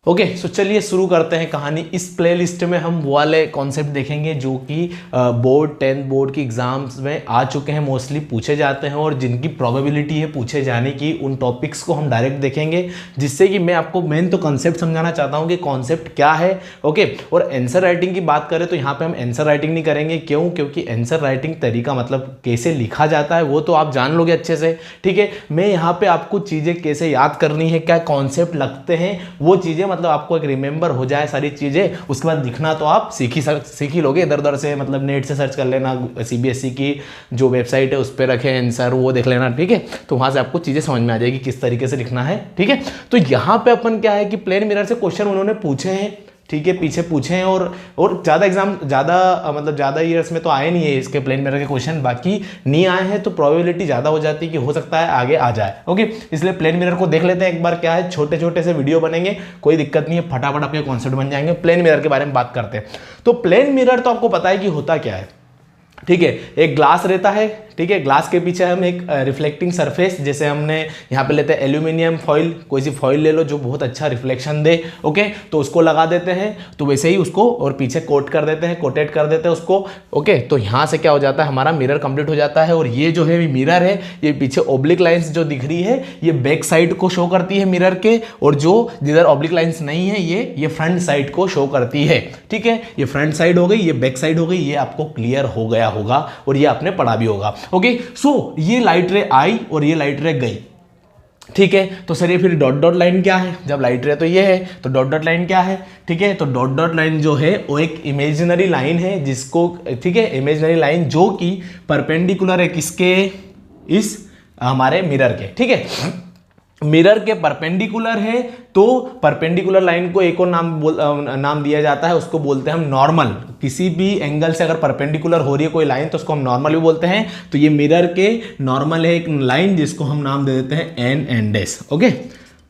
Okay so चलिए शुरू करते हैं कहानी। इस प्लेलिस्ट में हम वो वाले कॉन्सेप्ट देखेंगे जो कि बोर्ड 10th बोर्ड की एग्जाम्स में आ चुके हैं, मोस्टली पूछे जाते हैं और जिनकी प्रोबेबिलिटी है पूछे जाने की। उन टॉपिक्स को हम डायरेक्ट देखेंगे, जिससे कि मैं आपको मेन तो कॉन्सेप्ट समझाना चाहता हूँ कि कॉन्सेप्ट क्या है। ओके और आंसर राइटिंग की बात करें तो यहाँ पे हम आंसर राइटिंग नहीं करेंगे। क्यों? क्योंकि आंसर राइटिंग तरीका मतलब कैसे लिखा जाता है वो तो आप जान लोगे अच्छे से। ठीक है, मैं यहाँ पे आपको चीज़ें कैसे याद करनी है, क्या कॉन्सेप्ट लगते हैं, वो चीज़ें मतलब आपको एक रिमेंबर हो जाए सारी चीज़ें। उसके बाद लिखना तो आप सीख ही लोगे इधर उधर से, मतलब नेट से सर्च कर लेना, CBSE की जो वेबसाइट है उस पर रखे आंसर, वो देख लेना। ठीक है, तो वहाँ से आपको चीज़ें समझ में आ जाएगी किस तरीके से लिखना है। ठीक है, तो यहाँ पे अपन क्या है कि प्लेन मिरर से क्वेश्चन उन्होंने पूछे हैं। ठीक है, पीछे पूछे हैं और ज़्यादा ईयर्स में तो आए नहीं है इसके प्लेन मिरर के क्वेश्चन। बाकी नहीं आए हैं तो प्रोबेबिलिटी ज़्यादा हो जाती है कि हो सकता है आगे आ जाए। ओके, इसलिए प्लेन मिरर को देख लेते हैं एक बार। क्या है, छोटे छोटे से वीडियो बनेंगे, कोई दिक्कत नहीं है, फटाफट आपके कॉन्सेप्ट बन जाएंगे। प्लेन मिरर के बारे में बात करते हैं। तो प्लेन मिरर तो आपको पता है कि होता क्या है। ठीक है, एक ग्लास रहता है। ठीक है, ग्लास के पीछे हम एक रिफ्लेक्टिंग सरफेस, जैसे हमने यहाँ पे लेते हैं एल्यूमिनियम फॉइल, कोई सी फॉइल ले लो जो बहुत अच्छा रिफ्लेक्शन दे। ओके, तो उसको लगा देते हैं, तो वैसे ही उसको और पीछे कोट कर देते हैं, कोटेट कर देते हैं उसको। ओके, तो यहाँ से क्या हो जाता है, हमारा मिरर कंप्लीट हो जाता है। और ये जो है मिरर है, ये पीछे ऑब्लिक लाइंस जो दिख रही है ये बैक साइड को शो करती है मिरर के, और जो जिधर ऑब्लिक लाइंस नहीं है ये फ्रंट साइड को शो करती है। ठीक है, ये फ्रंट साइड हो गई, ये बैक साइड हो गई। ये आपको क्लियर हो गया होगा और ये आपने पढ़ा भी होगा। ओके, सो ये लाइट रे आई और ये लाइट रे गई। ठीक है, तो सर ये फिर डॉट डॉट लाइन क्या है? जब लाइट रे तो ये है, तो डॉट डॉट लाइन क्या है? ठीक है, तो डॉट डॉट लाइन जो है वो एक इमेजिनरी लाइन है जिसको, ठीक है, इमेजिनरी लाइन जो कि परपेंडिकुलर है किसके, इस हमारे मिरर के। ठीक है, मिरर के परपेंडिकुलर है, तो परपेंडिकुलर लाइन को एक और नाम दिया जाता है, उसको बोलते हैं हम नॉर्मल। किसी भी एंगल से अगर परपेंडिकुलर हो रही है कोई लाइन तो उसको हम नॉर्मल भी बोलते हैं। तो ये मिरर के नॉर्मल है एक लाइन जिसको हम नाम दे देते हैं एन एंड एस। ओके,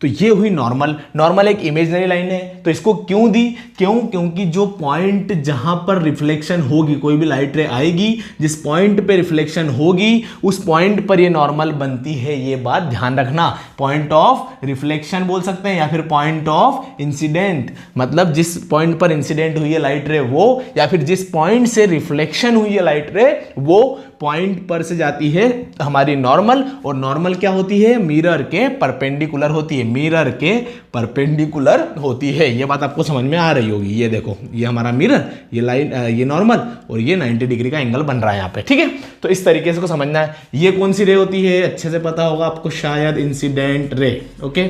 तो ये हुई नॉर्मल एक इमेजिनरी लाइन है। तो इसको क्यों दी? क्योंकि जो पॉइंट जहां पर रिफ्लेक्शन होगी, कोई भी लाइट रे आएगी, जिस पॉइंट पे रिफ्लेक्शन होगी उस पॉइंट पर ये नॉर्मल बनती है। ये बात ध्यान रखना, पॉइंट ऑफ रिफ्लेक्शन बोल सकते हैं या फिर पॉइंट ऑफ इंसिडेंट, मतलब जिस पॉइंट पर इंसिडेंट हुई है लाइट रे वो, या फिर जिस पॉइंट से रिफ्लेक्शन हुई है लाइट रे वो पॉइंट पर से जाती है हमारी नॉर्मल। और नॉर्मल क्या होती है? मिरर के परपेंडिकुलर होती है, मिरर के परपेंडिकुलर होती है। ये बात आपको समझ में आ रही होगी। ये देखो, ये हमारा मिरर, ये लाइन, ये नॉर्मल, और ये 90 डिग्री का एंगल बन रहा है यहाँ पे। ठीक है, तो इस तरीके से को समझना है। ये कौन सी रे होती है? अच्छे से पता होगा आपको शायद, इंसिडेंट रे। ओके,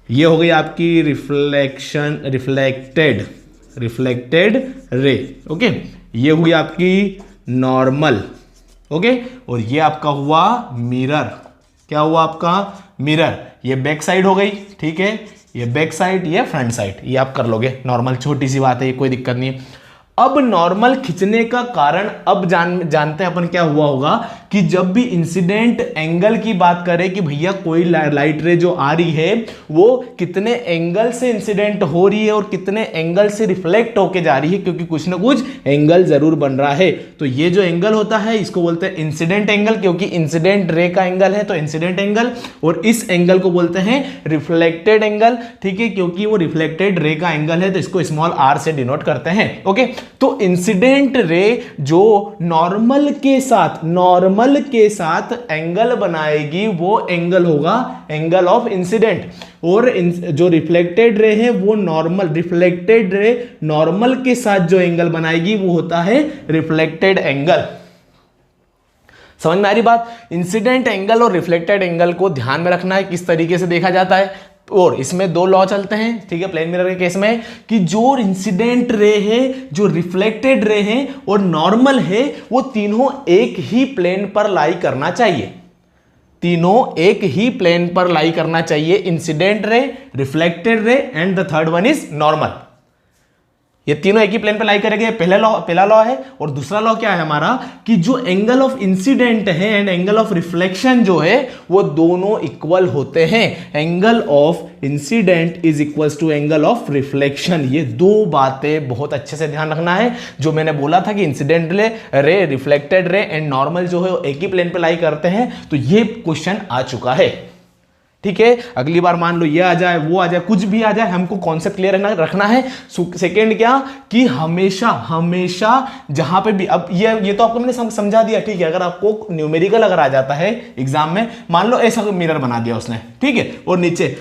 ये हो गई आपकी रिफ्लेक्टेड रे। ओके, ये हुई आपकी नॉर्मल। ओके, और ये आपका हुआ मिरर। क्या हुआ आपका? मिरर। ये बैक साइड हो गई। ठीक है, ये बैक साइड, ये फ्रंट साइड, ये आप कर लोगे नॉर्मल। छोटी सी बात है, ये कोई दिक्कत नहीं है। अब नॉर्मल खींचने का कारण अब जानते हैं अपन क्या हुआ होगा कि जब भी इंसिडेंट एंगल की बात करें कि भैया कोई लाइट रे जो आ रही है वो कितने एंगल से इंसिडेंट हो रही है और कितने एंगल से रिफ्लेक्ट होके जा रही है, क्योंकि कुछ ना कुछ एंगल जरूर बन रहा है। तो ये जो एंगल होता है इसको बोलते हैं इंसिडेंट एंगल, क्योंकि इंसिडेंट रे का एंगल है तो इंसिडेंट एंगल। और इस एंगल को बोलते हैं रिफ्लेक्टेड एंगल। ठीक है, क्योंकि वो रिफ्लेक्टेड रे का एंगल है तो इसको स्मॉल r से डिनोट करते हैं। ओके, तो इंसिडेंट रे जो नॉर्मल के साथ एंगल बनाएगी वो एंगल होगा एंगल ऑफ इंसिडेंट। और जो रिफ्लेक्टेड रे है वो रिफ्लेक्टेड रे नॉर्मल के साथ जो एंगल बनाएगी वो होता है रिफ्लेक्टेड एंगल। समझ में आ रही बात? इंसिडेंट एंगल और रिफ्लेक्टेड एंगल को ध्यान में रखना है किस तरीके से देखा जाता है। और इसमें दो लॉ चलते हैं। ठीक है, प्लेन मिरर के केस में कि जो इंसिडेंट रे है, जो रिफ्लेक्टेड रे है और नॉर्मल है, वो तीनों एक ही प्लेन पर लाई करना चाहिए। तीनों एक ही प्लेन पर लाई करना चाहिए, incident ray, reflected ray and the third one is normal. ये तीनों एक ही प्लेन पे लाई करेंगे। पहला लॉ है। और दूसरा लॉ क्या है हमारा कि जो एंगल ऑफ इंसिडेंट है एंड एंगल ऑफ रिफ्लेक्शन जो है वो दोनों इक्वल होते हैं। Angle of incidence is equals to angle of reflection. ये दो बातें बहुत अच्छे से ध्यान रखना है। जो मैंने बोला था कि incident ray, reflected ray and normal जो है एक ही प्लेन पे लाई करते हैं, तो ये क्वेश्चन आ चुका है। ठीक है, अगली बार मान लो ये आ जाए, वो आ जाए, कुछ भी आ जाए, हमको कॉन्सेप्ट क्लियर रखना है। सेकेंड क्या कि हमेशा हमेशा जहां पे भी, अब ये तो आपको मैंने समझा दिया, ठीक है। अगर आपको न्यूमेरिकल अगर आ जाता है एग्जाम में, मान लो ऐसा मिरर बना दिया उसने, ठीक है, और नीचे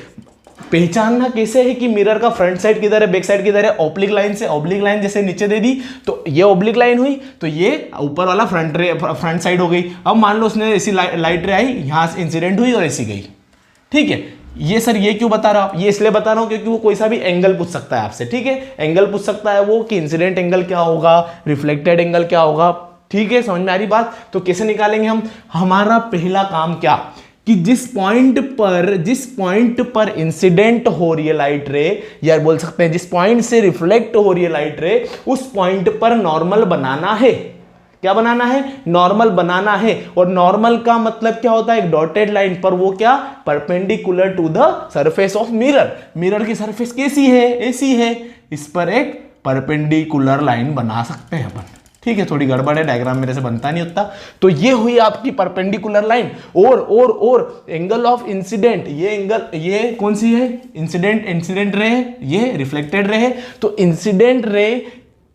पहचानना कैसे है कि मिरर का फ्रंट साइड किधर है, बैक साइड किधर है, ऑब्लिक लाइन से, ऑब्लिक लाइन जैसे नीचे दे दी तो ये ऑब्लिक लाइन हुई, तो ये ऊपर वाला फ्रंट साइड हो गई। अब मान लो उसने ऐसी लाइट रे आई, यहां से इंसिडेंट हुई और ऐसी गई, ठीक है। ये सर ये क्यों बता रहा हूं, ये इसलिए बता रहा हूं क्योंकि वो कोई सा भी एंगल पूछ सकता है आपसे, ठीक है। एंगल पूछ सकता है वो कि इंसिडेंट एंगल क्या होगा, रिफ्लेक्टेड एंगल क्या होगा, ठीक है, समझ में आ रही बात। तो कैसे निकालेंगे हम, हमारा पहला काम क्या कि जिस पॉइंट पर इंसिडेंट हो रही है लाइट रे, या बोल सकते हैं जिस पॉइंट से रिफ्लेक्ट हो रही है लाइट रे, उस पॉइंट पर नॉर्मल बनाना है। क्या बनाना है, नॉर्मल बनाना है। और नॉर्मल का मतलब क्या होता है, एक डॉटेड लाइन पर, वो क्या, perpendicular to the surface of mirror. Mirror की सरफेस कैसी है, ऐसी है, इस पर एक परपेंडिकुलर लाइन बना सकते हैं अपन, ठीक है। थोड़ी गड़बड़ है, डायग्राम मेरे से बनता नहीं होता। तो ये हुई आपकी परपेंडिकुलर लाइन। और एंगल ऑफ इंसिडेंट, ये एंगल, ये कौन सी है, इंसिडेंट रे है, ये रिफ्लेक्टेड रे है। तो इंसिडेंट रे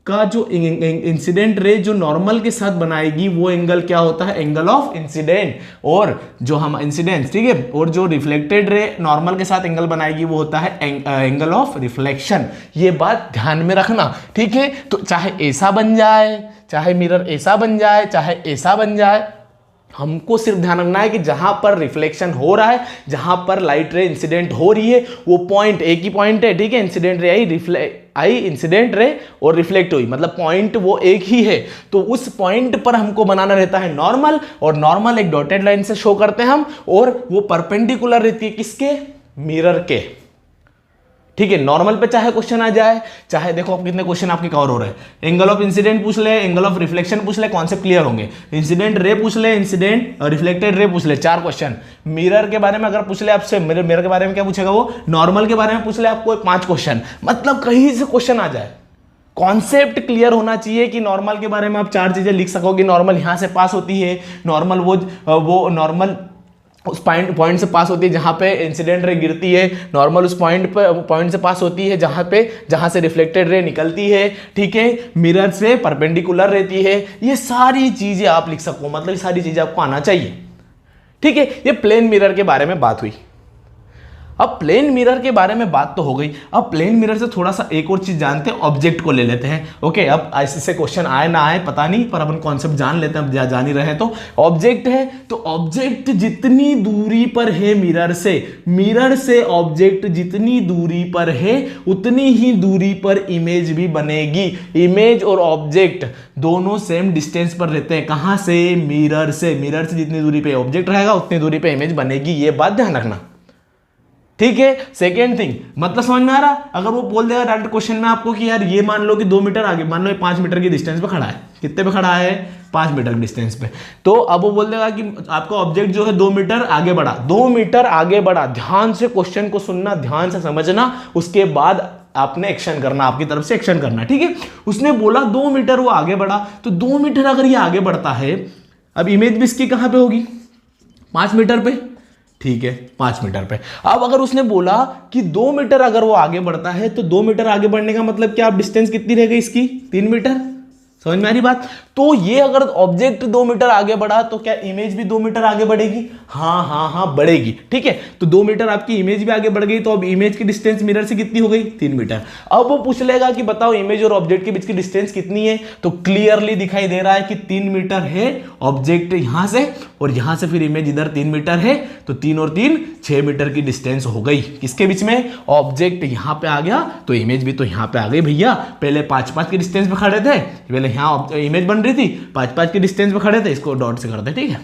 का जो इंसिडेंट रे जो नॉर्मल के साथ बनाएगी वो एंगल क्या होता है, एंगल ऑफ इंसिडेंट। और जो हम इंसिडेंट, ठीक है, और जो रिफ्लेक्टेड रे नॉर्मल के साथ एंगल बनाएगी वो होता है एंगल ऑफ रिफ्लेक्शन। ये बात ध्यान में रखना, ठीक है। तो चाहे ऐसा बन जाए, चाहे मिरर ऐसा बन जाए, चाहे ऐसा बन जाए, हमको सिर्फ ध्यान रखना है कि जहां पर रिफ्लेक्शन हो रहा है, जहां पर लाइट रे इंसिडेंट हो रही है, वो पॉइंट एक ही पॉइंट है, ठीक है। इंसिडेंट रे आई इंसिडेंट रे और रिफ्लेक्ट हुई, मतलब पॉइंट वो एक ही है। तो उस पॉइंट पर हमको बनाना रहता है नॉर्मल, और नॉर्मल एक डॉटेड लाइन से शो करते हैं हम, और वो परपेंडिकुलर रहती है किसके, मिरर के, ठीक है। नॉर्मल पे चाहे क्वेश्चन आ जाए, चाहे देखो आप कितने क्वेश्चन आपके कवर हो रहे हैं, एंगल ऑफ इंसिडेंट पूछ ले, एंगल ऑफ रिफ्लेक्शन पूछ ले, कॉन्सेप्ट क्लियर होंगे। इंसिडेंट रे पूछ ले, इंसिडेंट और रिफ्लेक्टेड रे पूछ ले, 4 क्वेश्चन। मिरर के बारे में अगर पूछ ले आपसे, मिरर के बारे में क्या पूछेगा वो, नॉर्मल के बारे में पूछ ले आपको 5 क्वेश्चन, मतलब कहीं से क्वेश्चन आ जाए। कॉन्सेप्ट क्लियर होना चाहिए कि नॉर्मल के बारे में आप 4 चीजें लिख सकोगे। नॉर्मल यहां से पास होती है, नॉर्मल वो नॉर्मल उस पॉइंट से पास होती है जहां पे इंसिडेंट रे गिरती है, नॉर्मल उस पॉइंट से पास होती है जहां से रिफ्लेक्टेड रे निकलती है, ठीक है। मिरर से परपेंडिकुलर रहती है। ये सारी चीजें आप लिख सको, मतलब ये सारी चीजें आपको आना चाहिए, ठीक है। ये प्लेन मिरर के बारे में बात हुई। अब प्लेन मिरर के बारे में बात तो हो गई, अब प्लेन मिरर से थोड़ा सा एक और चीज जानते हैं, ऑब्जेक्ट को ले लेते हैं। ओके, अब ऐसे क्वेश्चन आए ना आए पता नहीं, पर अपन कॉन्सेप्ट जान लेते हैं, अब जान ही रहे हैं। तो ऑब्जेक्ट है, तो ऑब्जेक्ट जितनी दूरी पर है मिरर से ऑब्जेक्ट जितनी दूरी पर है, उतनी ही दूरी पर इमेज भी बनेगी। इमेज और ऑब्जेक्ट दोनों सेम डिस्टेंस पर रहते हैं, कहां से, मिरर से जितनी दूरी पे ऑब्जेक्ट रहेगा उतनी दूरी पे इमेज बनेगी। ये बात ध्यान रखना, ठीक है। सेकेंड थिंग, मतलब समझ में आ रहा, अगर वो बोल देगा डायरेक्ट क्वेश्चन में आपको कि यार ये मान लो कि 2 मीटर आगे, मान लो 5 मीटर की डिस्टेंस पे खड़ा है, कितने पे खड़ा है, 5 मीटर की डिस्टेंस पे, तो अब वो बोल देगा कि आपका ऑब्जेक्ट जो है 2 मीटर आगे बढ़ा, 2 मीटर आगे बढ़ा। ध्यान से क्वेश्चन को सुनना, ध्यान से समझना, उसके बाद आपने एक्शन करना, आपकी तरफ से एक्शन करना, ठीक है। उसने बोला 2 मीटर वो आगे बढ़ा, तो 2 मीटर अगर ये आगे बढ़ता है, अब इमेज भी इसकी कहां पे होगी, 5 मीटर पे, ठीक है, 5 मीटर पे। अब अगर उसने बोला कि 2 मीटर अगर वो आगे बढ़ता है, तो 2 मीटर आगे बढ़ने का मतलब क्या, अब डिस्टेंस कितनी रह गई इसकी, 3 मीटर। समझ में आ रही बात। तो ये अगर ऑब्जेक्ट 2 मीटर आगे बढ़ा तो क्या इमेज भी 2 मीटर आगे बढ़ेगी, हाँ बढ़ेगी, ठीक है। तो 2 मीटर आपकी इमेज भी आगे बढ़ गई, तो अब इमेज की डिस्टेंस मिरर से कितनी हो गई, 3 मीटर। अब वो पूछ लेगा कि बताओ इमेज और ऑब्जेक्ट के बीच की डिस्टेंस कितनी है, तो क्लियरली दिखाई दे रहा है कि 3 मीटर है ऑब्जेक्ट यहां से, और यहां से फिर इमेज इधर 3 मीटर है, तो 3 और 3 6 मीटर की डिस्टेंस हो गई। किसके बीच में, ऑब्जेक्ट यहां पे आ गया तो इमेज भी तो यहां पे आ गई भैया। पहले 5-5 की डिस्टेंस पे खड़े थे, पहले यहां इमेज बन रही थी, 5-5 की डिस्टेंस पे खड़े थे, इसको डॉट से करते, ठीक है,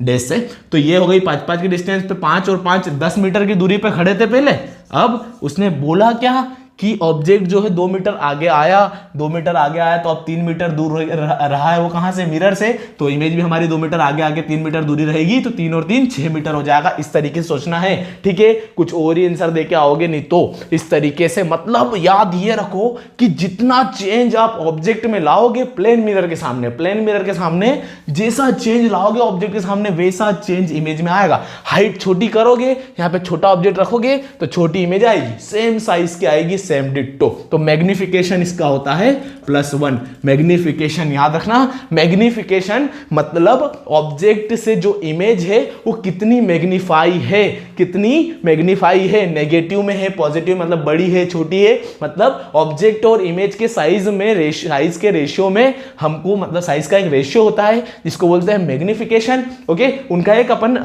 डैश से। तो ये हो गई 5-5 की डिस्टेंस पे, 5 और 5 10 मीटर की दूरी पे खड़े थे पहले। अब उसने बोला क्या कि ऑब्जेक्ट जो है 2 मीटर आगे आया, 2 मीटर आगे आया तो अब 3 मीटर दूर रहा है वो कहां से, मिरर से, तो इमेज भी हमारी 2 मीटर आगे आगे 3 मीटर दूरी रहेगी, तो 3 और 3 6 मीटर हो जाएगा। इस तरीके से सोचना है, ठीक है। कुछ और ही आंसर देके आओगे नहीं तो इस तरीके से, मतलब याद ये रखो कि जितना चेंज आप ऑब्जेक्ट में लाओगे प्लेन मिरर के सामने, प्लेन मिरर के सामने जैसा चेंज लाओगे ऑब्जेक्ट के सामने वैसा चेंज इमेज में आएगा। हाइट छोटी करोगे, यहां पे छोटा ऑब्जेक्ट रखोगे तो छोटी इमेज आएगी, सेम साइज की आएगी, सेम डिट्टो। तो मैग्निफिकेशन इसका होता है +1। मैग्निफिकेशन याद रखना, मैग्निफिकेशन मतलब ऑब्जेक्ट से जो इमेज है वो कितनी मैग्नीफाई है, कितनी मैग्नीफाई है, नेगेटिव में है, पॉजिटिव मतलब बड़ी है, छोटी है, मतलब ऑब्जेक्ट और इमेज के साइज में, साइज के रेशियो में हमको, मतलब साइज का एक रेशियो होता है जिसको बोलते हैं मैग्निफिकेशन। ओके, उनका एक अपन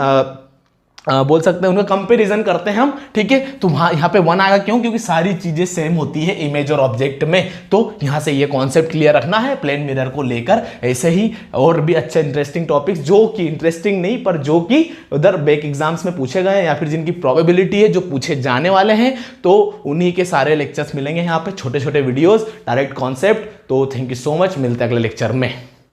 बोल सकते हैं, उनका कंपैरिजन करते हैं हम, ठीक है। तो वहां यहाँ पे 1 आएगा, क्यों? क्योंकि सारी चीजें सेम होती है इमेज और ऑब्जेक्ट में। तो यहां से ये कॉन्सेप्ट क्लियर रखना है प्लेन मिरर को लेकर। ऐसे ही और भी अच्छे इंटरेस्टिंग टॉपिक्स, जो कि इंटरेस्टिंग नहीं पर जो कि उधर बैक एग्जाम्स में पूछे गए या फिर जिनकी प्रोबेबिलिटी है जो पूछे जाने वाले हैं, तो उन्हीं के सारे लेक्चर्स मिलेंगे यहाँ पे, छोटे छोटे वीडियोज, डायरेक्ट कॉन्सेप्ट। तो थैंक यू सो मच, मिलते हैं अगले लेक्चर में।